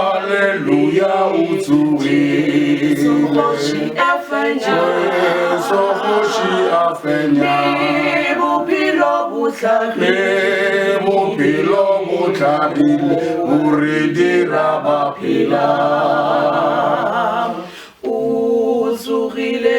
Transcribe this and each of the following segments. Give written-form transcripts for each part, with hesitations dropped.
Alleluia, utsuri. Sokoshi afenya. Sokoshi afenya. Bupilo butlabile. Uredira bapila. Utsurile.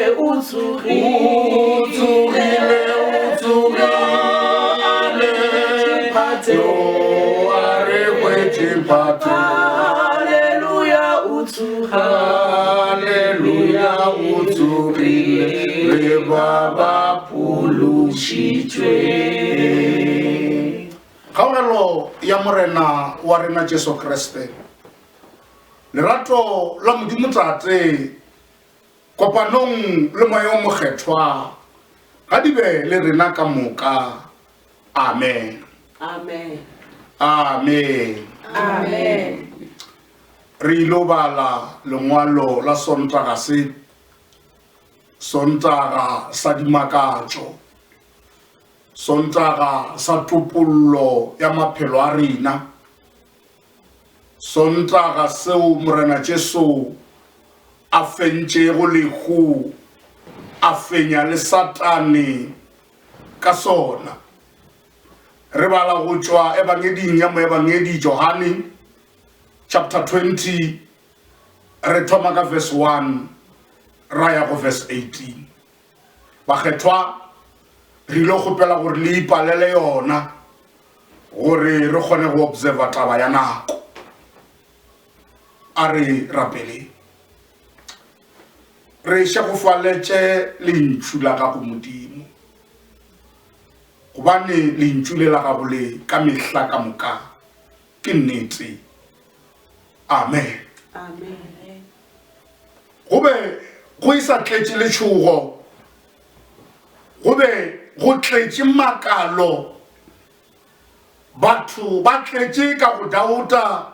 Alleluia, utsurile. Rebaba pulushitwe. Khaogelo ya morena wa rena Jesu Kriste. Lerato la Modimo Tate kopanong le moya mo kgethwa ga di be le rena ka moka. Amen. Amen. Amen. Amen. Re ilo bala lengwalo la Sontaga sa dimakatso, Sontaga sa topollo ya maphelo a rena, Sontaga seo morena Jesu a fentšego lehu a fenya le Satane ka sona. Re bala go tšwa ebangeding ya moebangedi Johane chapter 20, re thoma ka verse 1 ra ya go verse 18. Bakgethwa re ile kgopela gore le ipalele yona gore re kgone go observa taba ya nako. A re rapele re šagofaletše lentšu la gago Modimo, gobane lentšu le la gago le ka mehla ka moka ke nnete. Amen. Amen. Gobe go isa tletše letšhogo, gobe go tletše makalo, batho ba tletše ka go dauta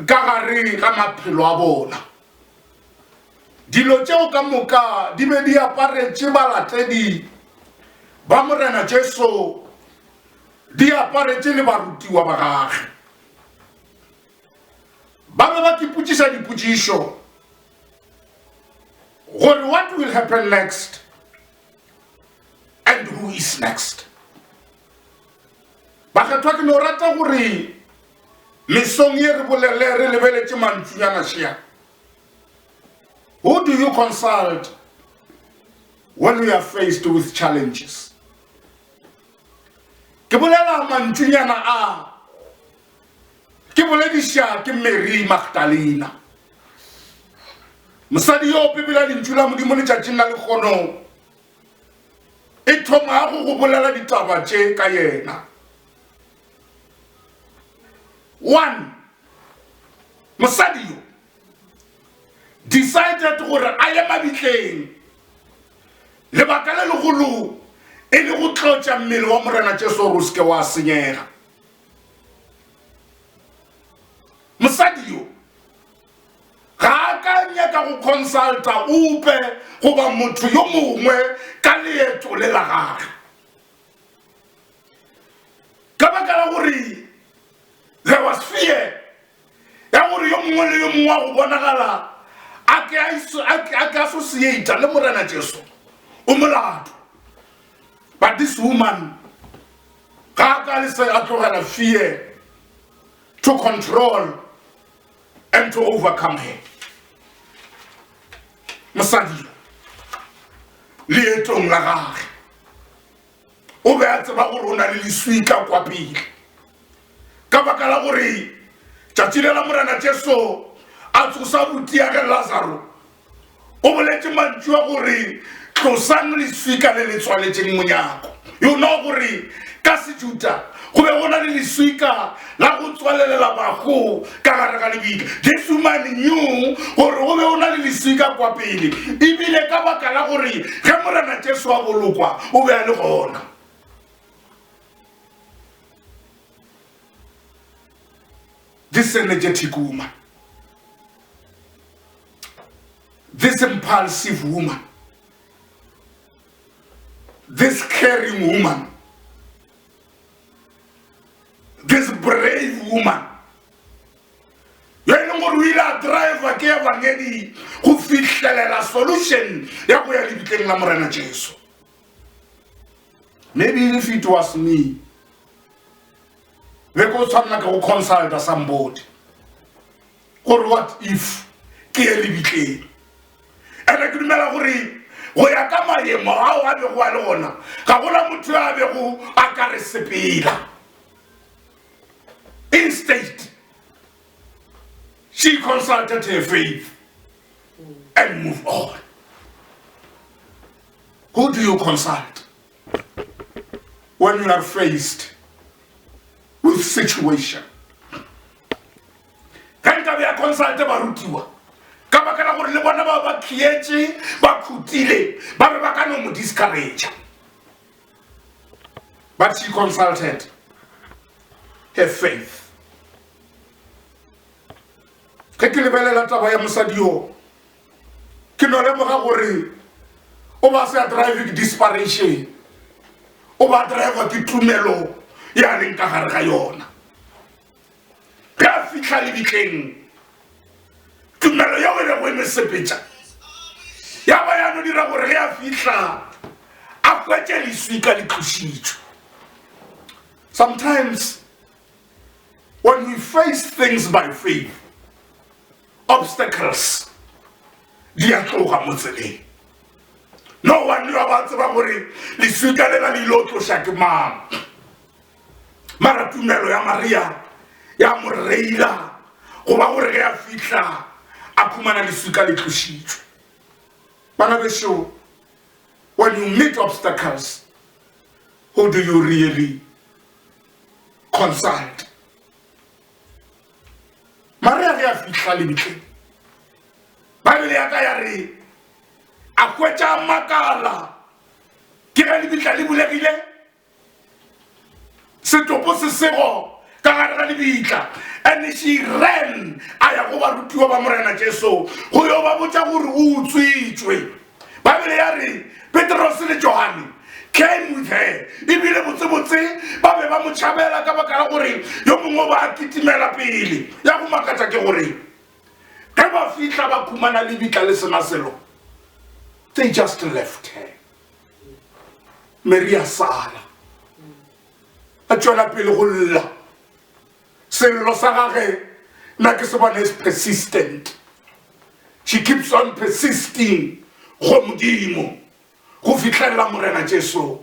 ka gare ga maphelo a bona. Dilo tšeo ka moka di be di aparetše balatedi ba morena Jesu, di aparetše le barutiwa ba gage. Ba be ba kipotšiša dipotšišo gore what will happen next and who is next. Bakgethwa ke no rata gore mesong ye re bolele re lebeletše mantšunyana šea. Who do you consult when you are faced with challenges? Ke bolela mantšunyana a ke bolediša ke Mary Magdalena, mosadi yo pepela lentšu la Modimo letšatšing la lekgono e thoma go bolela ditaba tše ka yena. 1, mosadi yo decided gore a ye mabitleng, lebaka le legolo e le go tlotša mmele wa morena Jesu gore o seke wa senyega. Mosadi yo ga a ka nyaka go consulta upe goba motho yo mongwe ka leeto le la gage, ka baka la gore there was fear ya gore yo mongwe le yo mongwe wa go bonagala a ke associata le morena Jesu o molato. But this woman ga a ka le se a tlogela fear to control and to overcome her. Mosadi leetong la gage o be a tseba gore o na le leswika kwa pele, ka baka la gore tšatši le la morena Jesu a tsosa buti ya ge Lazaro o boletše mantšu a gore tlosang leswika le le tswaletšeng monyako. You know gore ka Sejuta go be go na le leswika la go tswalelela bago ka gare ga lebika. This woman knew gore go be go na le leswika kwa pele, ebile ka baka la gore ge morena Jesu a bolokwa o be a le gona. This energetic woman, this impulsive woman, this caring woman, this brave woman, woman yo e leng gore o ile a driver ke evangeli go fitlhelela solution ya go ya lebitleng la morena Jesu. Maybe if it was me, we go tshwanela ke go consult somebody gore what if ke ye lebitleng. And I dumela gore go ya ka maemo ao a bego a le gona ga gona motho a bego a ka re sepela. Instead, she consulted her faith and moved on. Who do you consult when you are faced with situation? Can you consult barutiwa? Ka baka la gore le bona ba khietse ba khutile ba be ba ka no mo discourage. But she consulted her faith. Ke lebelela taba ya mosadi yo ke no lemoga gore o ba sa drive desperation o ba drive ke tumelo ya leng ka gare ga yona ka fitla le bitleng tumelo ya wena go emesepetša ya ba ya no dira gore ge a fitla a kwetse leswi ka le thušitšwe. Sometimes when we face things by faith, obstacles di a tloga mo tseleng. No one knew about tseba gore leswi ka lela le ilo tloša ke mang. Mara tumelo ya Maria ya mo reila go ba gore ge a fitla a phumana leswi ka le tlošitšwe. Bana beso, when you meet obstacles, who do you really consult? Maria ge a fitla lebitleng Bible ya ka ya re a kwetša makala ke ge lebitla le bulegile setopo se sego ka gare ga lebitla, and she ran a ya go barutiwa ba morena Jesu go yo ba botša gore o utswitšwe. Bible ya re Petros le Johane came with her ebile botsebotse ba be ba mo tšhabela ka baka la gore yo mongwe ba kitimela pele. Ya go makatša ke gore ge ba fitla ba khumana lebitla le sena selo, they just left her. Maria sala a tšwela pele go lla. Sello sa gage nna ke se bona is persistent. She keeps on persisting go modimo go fitlhelela morena Jesu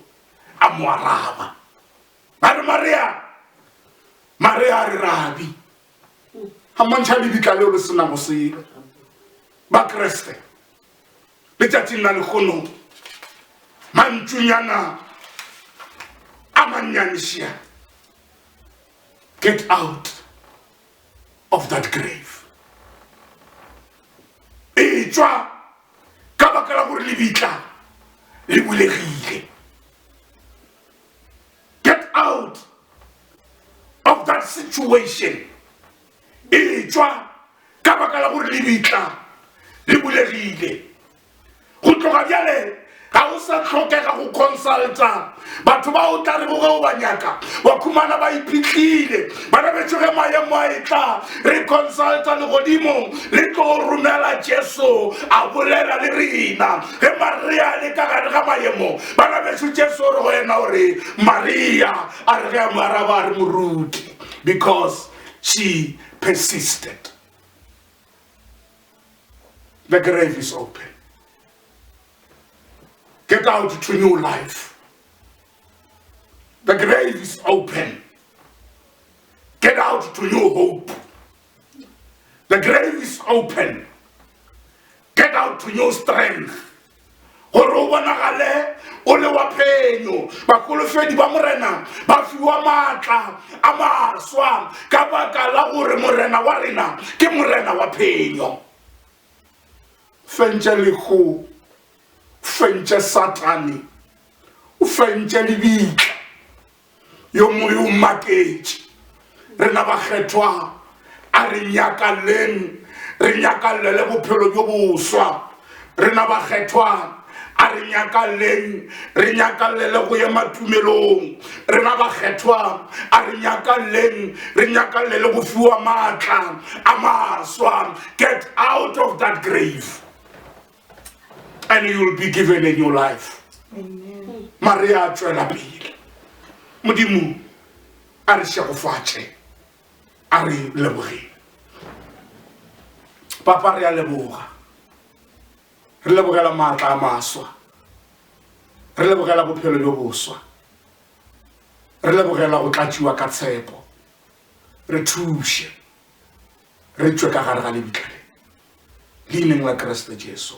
a mo araba. A re Maria a re rabi a mantšha lebitla leo le sena go sela ba Kreste letšatšing la lekgono mantšunyana a mannyanešia. Get out of that grave. E tšwa ka baka la gore lebitla le bulegile. Get out of that situation. E tšwa ka baka la gore lebitla le bulegile. Go tloga bjale ga o sa tlhokega go consulta batho ba o tla re go ba nyaka wa khumana ba iphitlhile bana betšo ge maemo a etla re consulta le godimo le tlo romela Jesu a bolela le rena ge Maria le ka gare ga maemo bana betšo Jesu re go ena gore Maria a re ge a maraba a re moruti, because she persisted. The grave is open. Get out to new life. The grave is open. Get out to new hope. The grave is open. Get out to new strength. Gore o bonagale o le wa phenyo bakolofedi ba morena ba fiwa matla a maswa ka baka la gore morena wa rena ke morena wa phenyo. Fentše lekgo fentše Satane o fentše lebitla yo mongwe o maketše rena ba kgethwa a re nyakaleng re nyakalele bophelo jo boswa rena ba kgethwa a re nyakaleng re nyakalele go ya matumelong re ba kgethwa a re nyakaleng re nyakalele go fiwa matla a maswa. Get out of that grave and you will be given a new life. Amen. Maria tswela pele modimo a re shegofatše a re lebogeng. Papa re a leboga re lebogela maatla a maswa re lebogela bophelo jo boswa re lebogela go tlatšiwa ka tshepo re thuše re tšwe ka gare ga lebitlane leineng la Kriste Jesu.